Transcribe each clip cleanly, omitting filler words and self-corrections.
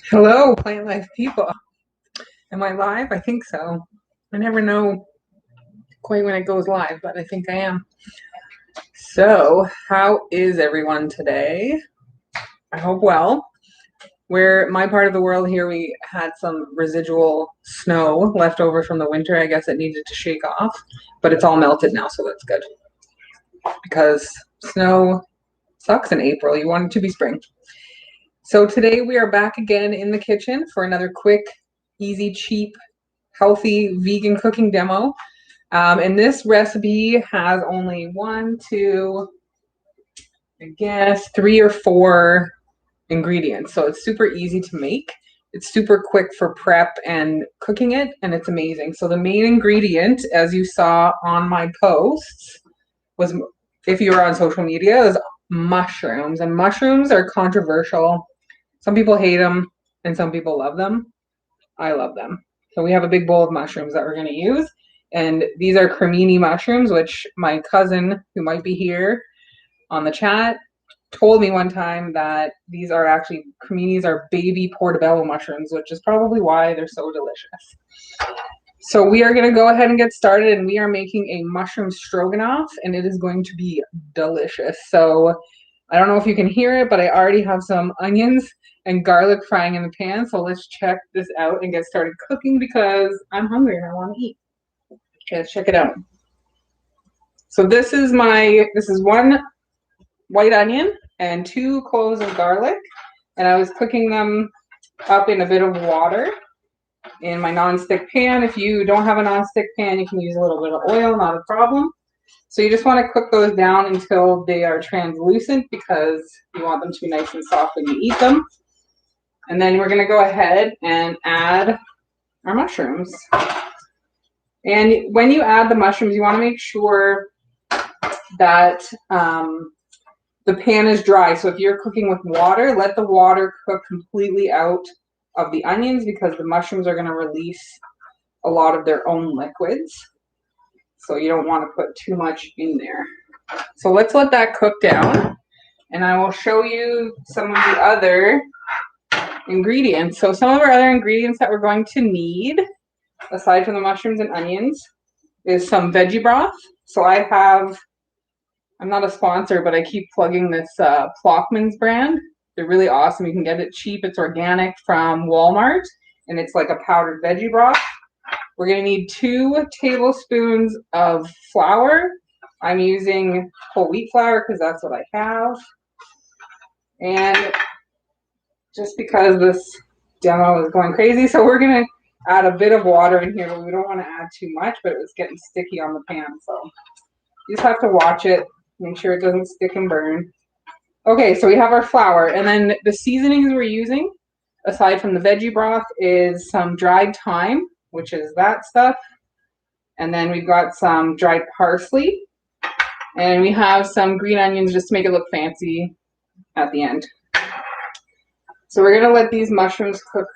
Hello, plant life people. Am I live? I think so. I never know quite when it goes live, but I think I am. So, how is everyone today? I hope well. Where my part of the world here, we had some residual snow left over from the winter. I guess it needed to shake off, but it's all melted now, so that's good. Because snow sucks in April. You want it to be spring. So today we are back again in the kitchen for another quick, easy, cheap, healthy vegan cooking demo. And this recipe has only one, two, I guess, three or four ingredients. So it's super easy to make. It's super quick for prep and cooking it, and it's amazing. So the main ingredient, as you saw on my posts, was, if you were on social media, is mushrooms. And mushrooms are controversial. Some people hate them, and some people love them. I love them. So we have a big bowl of mushrooms that we're going to use. And these are cremini mushrooms, which my cousin, who might be here on the chat, told me one time that these are actually, creminis are baby portobello mushrooms, which is probably why they're so delicious. So we are going to go ahead and get started, and we are making a mushroom stroganoff, and it is going to be delicious. So I don't know if you can hear it, but I already have some onions and garlic frying in the pan. So let's check this out and get started cooking because I'm hungry and I want to eat. Okay, let's check it out. So this is one white onion and 2 cloves of garlic, and I was cooking them up in a bit of water in my non-stick pan. If you don't have a non-stick pan, you can use a little bit of oil, not a problem. So you just want to cook those down until they are translucent because you want them to be nice and soft when you eat them. And then we're going to go ahead and add our mushrooms. And when you add the mushrooms, you want to make sure that the pan is dry. So if you're cooking with water, let the water cook completely out of the onions because the mushrooms are going to release a lot of their own liquids. So you don't want to put too much in there. So let's let that cook down, and I will show you some of the other ingredients. So some of our other ingredients that we're going to need, aside from the mushrooms and onions, is some veggie broth. So I'm not a sponsor, but I keep plugging this Plockman's brand. They're really awesome. You can get it cheap. It's organic from Walmart, and it's like a powdered veggie broth. We're going to need 2 tablespoons of flour. I'm using whole wheat flour because that's what I have. And just because this demo is going crazy, so we're going to add a bit of water in here, but we don't want to add too much, but it was getting sticky on the pan. So you just have to watch it, make sure it doesn't stick and burn. Okay, so we have our flour, and then the seasonings we're using, aside from the veggie broth, is some dried thyme, which is that stuff. And then we've got some dried parsley. And we have some green onions just to make it look fancy at the end. So we're going to let these mushrooms cook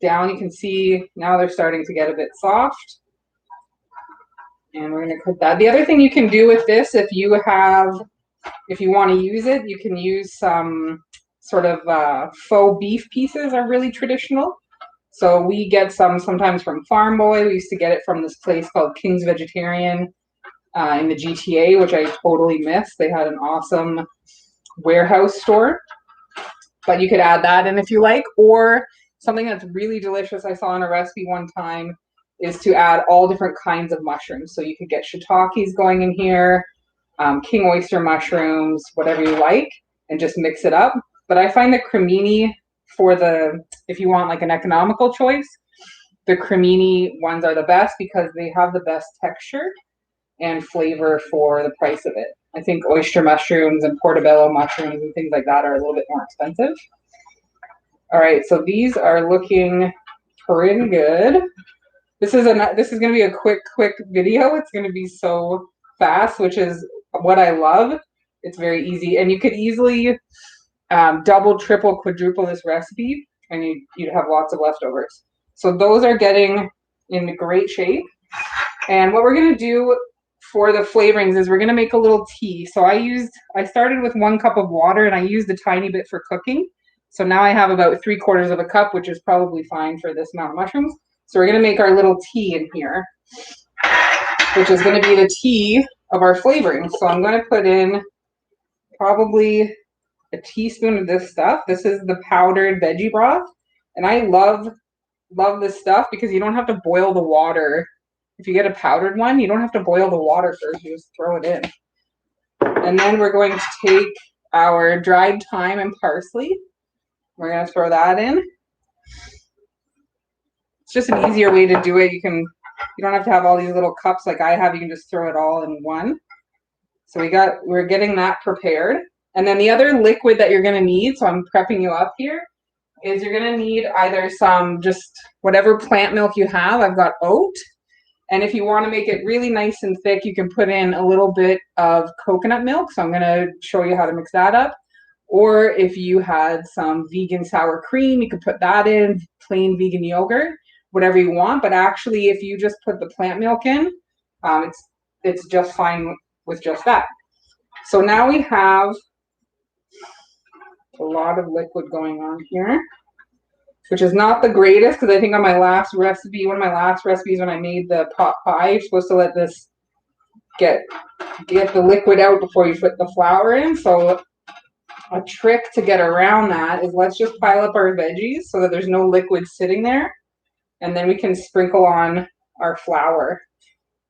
down. You can see now they're starting to get a bit soft. And we're going to cook that. The other thing you can do with this, if you want to use it, you can use some sort of faux beef pieces are really traditional. So we get some sometimes from Farm Boy. We used to get it from this place called King's Vegetarian in the GTA, which I totally missed. They had an awesome warehouse store. But you could add that in if you like. Or something that's really delicious I saw in a recipe one time is to add all different kinds of mushrooms. So you could get shiitakes going in here, king oyster mushrooms, whatever you like, and just mix it up. But I find the cremini if you want like an economical choice, the cremini ones are the best because they have the best texture and flavor for the price of it. I think oyster mushrooms and portobello mushrooms and things like that are a little bit more expensive. All right, so these are looking pretty good. This is going to be a quick video. It's going to be so fast, which is what I love. It's very easy, and you could easily double, triple, quadruple this recipe, and you'd have lots of leftovers. So those are getting in great shape. And what we're going to do for the flavorings is we're going to make a little tea. So I started with 1 cup of water, and I used a tiny bit for cooking. So now I have about 3/4 of a cup, which is probably fine for this amount of mushrooms. So we're going to make our little tea in here, which is going to be the tea of our flavoring. So I'm going to put in probably a teaspoon of this stuff. This is the powdered veggie broth. And I love this stuff because you don't have to boil the water. If you get a powdered one, you don't have to boil the water first. You just throw it in. And then we're going to take our dried thyme and parsley. We're going to throw that in. It's just an easier way to do it. You don't have to have all these little cups like I have. You can just throw it all in one. So we're getting that prepared. And then the other liquid that you're going to need, so I'm prepping you up here, is you're going to need either some just whatever plant milk you have. I've got oat. And if you want to make it really nice and thick, you can put in a little bit of coconut milk. So I'm going to show you how to mix that up. Or if you had some vegan sour cream, you could put that in, plain vegan yogurt, whatever you want. But actually, if you just put the plant milk in, it's just fine with just that. So now we have a lot of liquid going on here, which is not the greatest because I think on my last recipe, one of my last recipes when I made the pot pie, you're supposed to let this get the liquid out before you put the flour in. So a trick to get around that is let's just pile up our veggies so that there's no liquid sitting there. And then we can sprinkle on our flour.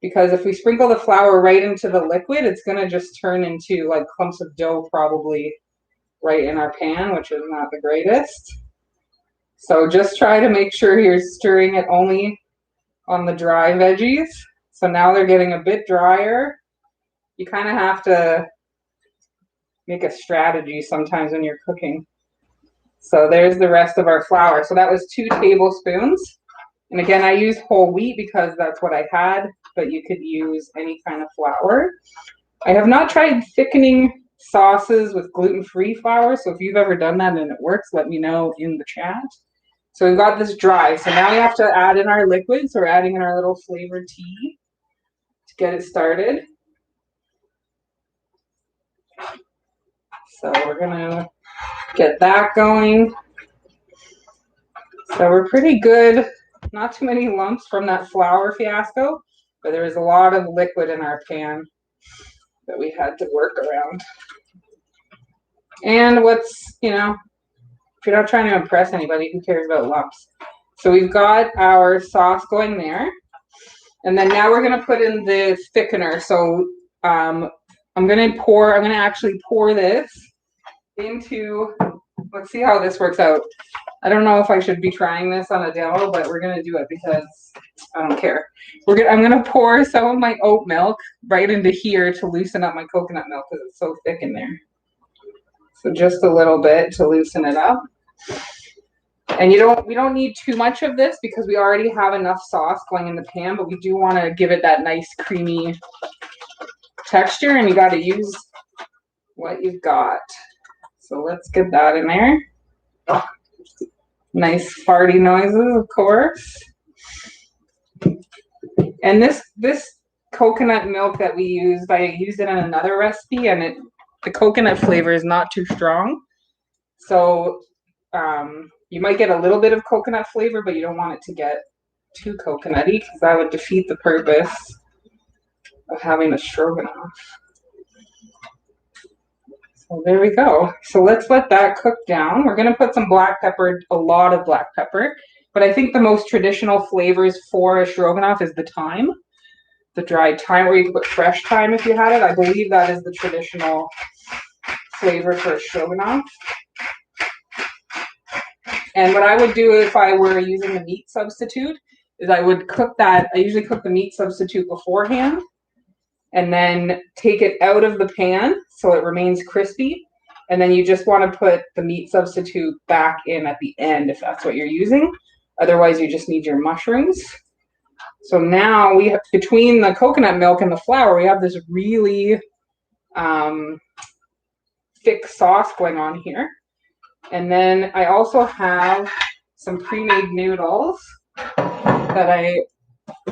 Because if we sprinkle the flour right into the liquid, it's going to just turn into like clumps of dough probably right in our pan, which is not the greatest. So just try to make sure you're stirring it only on the dry veggies. So now they're getting a bit drier. You kind of have to make a strategy sometimes when you're cooking. So there's the rest of our flour. So that was 2 tablespoons. And again, I use whole wheat because that's what I had, but you could use any kind of flour. I have not tried thickening sauces with gluten-free flour. So if you've ever done that and it works, let me know in the chat. So we've got this dry. So now we have to add in our liquid. So we're adding in our little flavored tea to get it started. So we're going to get that going. So we're pretty good. Not too many lumps from that flour fiasco, but there was a lot of liquid in our pan that we had to work around. And what's, if you're not trying to impress anybody, who cares about lumps? So we've got our sauce going there. And then now we're going to put in the thickener. So I'm going to actually pour this into, let's see how this works out. I don't know if I should be trying this on a demo, but we're going to do it because I don't care. I'm going to pour some of my oat milk right into here to loosen up my coconut milk because it's so thick in there. So just a little bit to loosen it up. And we don't need too much of this because we already have enough sauce going in the pan, but we do want to give it that nice creamy texture, and you got to use what you've got. So let's get that in there. Nice farty noises, of course. And this coconut milk that we used, I used it in another recipe, and the coconut flavor is not too strong. So you might get a little bit of coconut flavor, but you don't want it to get too coconutty because that would defeat the purpose of having a stroganoff. So there we go. So let's let that cook down. We're going to put some black pepper, a lot of black pepper. But I think the most traditional flavors for a stroganoff is the thyme. The dried thyme, or you can put fresh thyme if you had it. I believe that is the traditional flavor for a stroganoff. And what I would do if I were using the meat substitute is I would cook that. I usually cook the meat substitute beforehand and then take it out of the pan so it remains crispy. And then you just want to put the meat substitute back in at the end if that's what you're using. Otherwise, you just need your mushrooms. So now we have, between the coconut milk and the flour, we have this really thick sauce going on here. And then I also have some pre-made noodles that I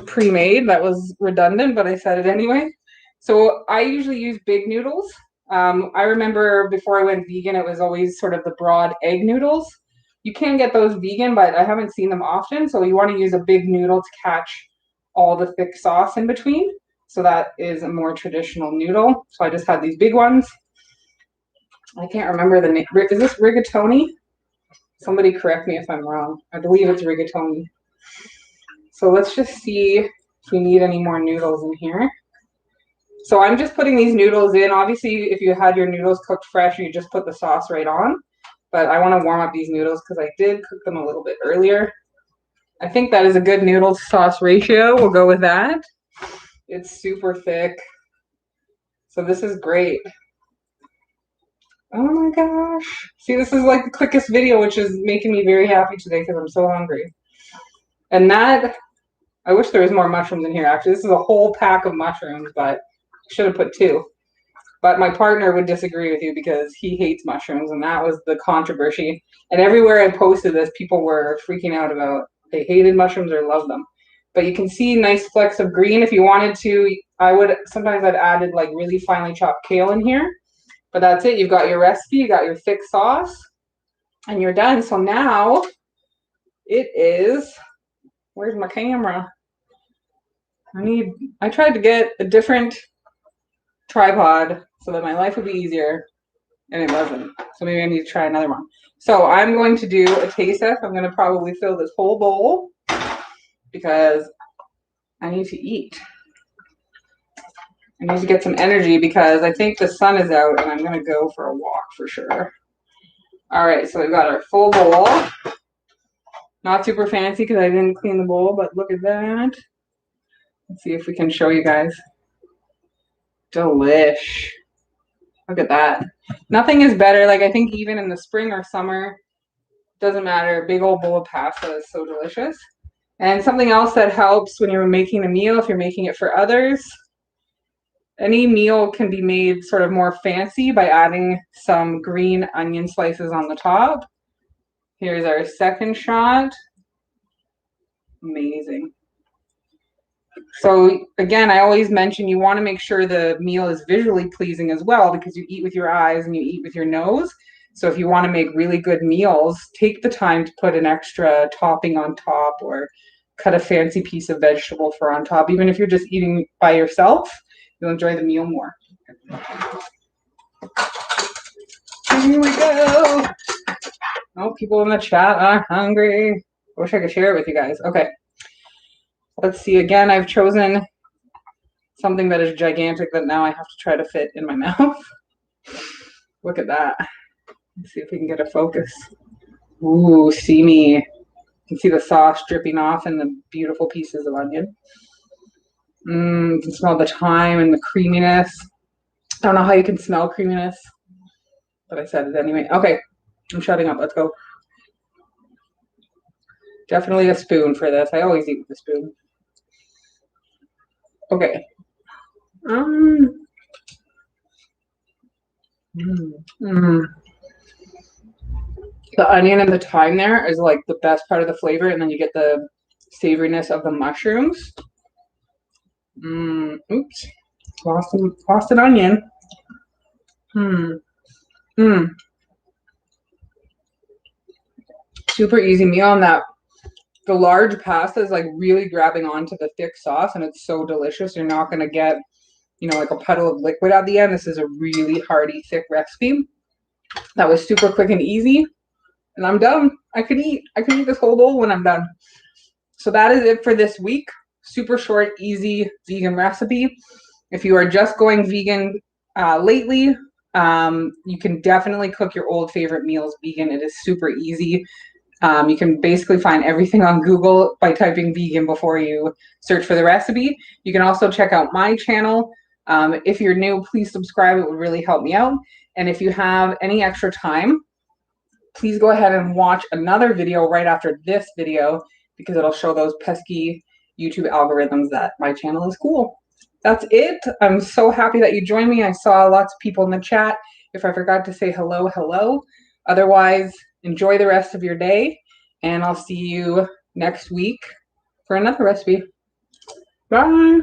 pre-made. That was redundant, but I said it anyway. So I usually use big noodles. I remember before I went vegan, it was always sort of the broad egg noodles. You can get those vegan, but I haven't seen them often. So you want to use a big noodle to catch all the thick sauce in between. So that is a more traditional noodle. So I just had these big ones. I can't remember the name. Is this rigatoni? Somebody correct me if I'm wrong. I believe it's rigatoni. So let's just see if we need any more noodles in here. So I'm just putting these noodles in. Obviously, if you had your noodles cooked fresh, you just put the sauce right on. But I want to warm up these noodles because I did cook them a little bit earlier. I think that is a good noodle sauce ratio. We'll go with that. It's super thick. So this is great. Oh my gosh. See, this is like the quickest video, which is making me very happy today because I'm so hungry. And that, I wish there was more mushrooms in here. Actually, this is a whole pack of mushrooms, but I should have put 2. But my partner would disagree with you because he hates mushrooms, and that was the controversy. And everywhere I posted this, people were freaking out about they hated mushrooms or loved them. But you can see nice flecks of green. If you wanted to, sometimes I'd added like really finely chopped kale in here. But that's it. You've got your recipe, you got your thick sauce, and you're done. So now it is, where's my camera? I tried to get a different tripod so that my life would be easier, and it wasn't. So maybe I need to try another one. So I'm going to do a taste test. I'm going to probably fill this whole bowl because I need to eat. I need to get some energy because I think the sun is out and I'm going to go for a walk for sure. All right, so we've got our full bowl. Not super fancy because I didn't clean the bowl, but look at that. Let's see if we can show you guys. Delish. Look at that. Nothing is better. Like, I think even in the spring or summer, doesn't matter. A big old bowl of pasta is so delicious. And something else that helps when you're making a meal, if you're making it for others, any meal can be made sort of more fancy by adding some green onion slices on the top. Here's our second shot. Amazing. So again, I always mention you want to make sure the meal is visually pleasing as well because you eat with your eyes and you eat with your nose. So if you want to make really good meals, take the time to put an extra topping on top or cut a fancy piece of vegetable for on top. Even if you're just eating by yourself, you'll enjoy the meal more. Here we go. Oh, people in the chat are hungry. I wish I could share it with you guys. Okay. Let's see. Again, I've chosen something that is gigantic that now I have to try to fit in my mouth. Look at that. Let's see if we can get a focus. Ooh, see me. You can see the sauce dripping off and the beautiful pieces of onion. You can smell the thyme and the creaminess. I don't know how you can smell creaminess, but I said it anyway. Okay, I'm shutting up. Let's go. Definitely a spoon for this. I always eat with a spoon. Okay. The onion and the thyme there is like the best part of the flavor, and then you get the savoriness of the mushrooms. Oops. Lost an onion. Super easy meal on that. The large pasta is like really grabbing onto the thick sauce, and it's so delicious. You're not going to get, like a puddle of liquid at the end. This is a really hearty, thick recipe. That was super quick and easy, and I'm done. I could eat this whole bowl when I'm done. So that is it for this week. Super short, easy vegan recipe. If you are just going vegan lately, you can definitely cook your old favorite meals vegan. It is super easy. You can basically find everything on Google by typing vegan before you search for the recipe. You can also check out my channel. If you're new, please subscribe. It would really help me out. And if you have any extra time, please go ahead and watch another video right after this video because it'll show those pesky YouTube algorithms that my channel is cool. That's it. I'm so happy that you joined me. I saw lots of people in the chat. If I forgot to say hello, hello. Otherwise, enjoy the rest of your day, and I'll see you next week for another recipe. Bye.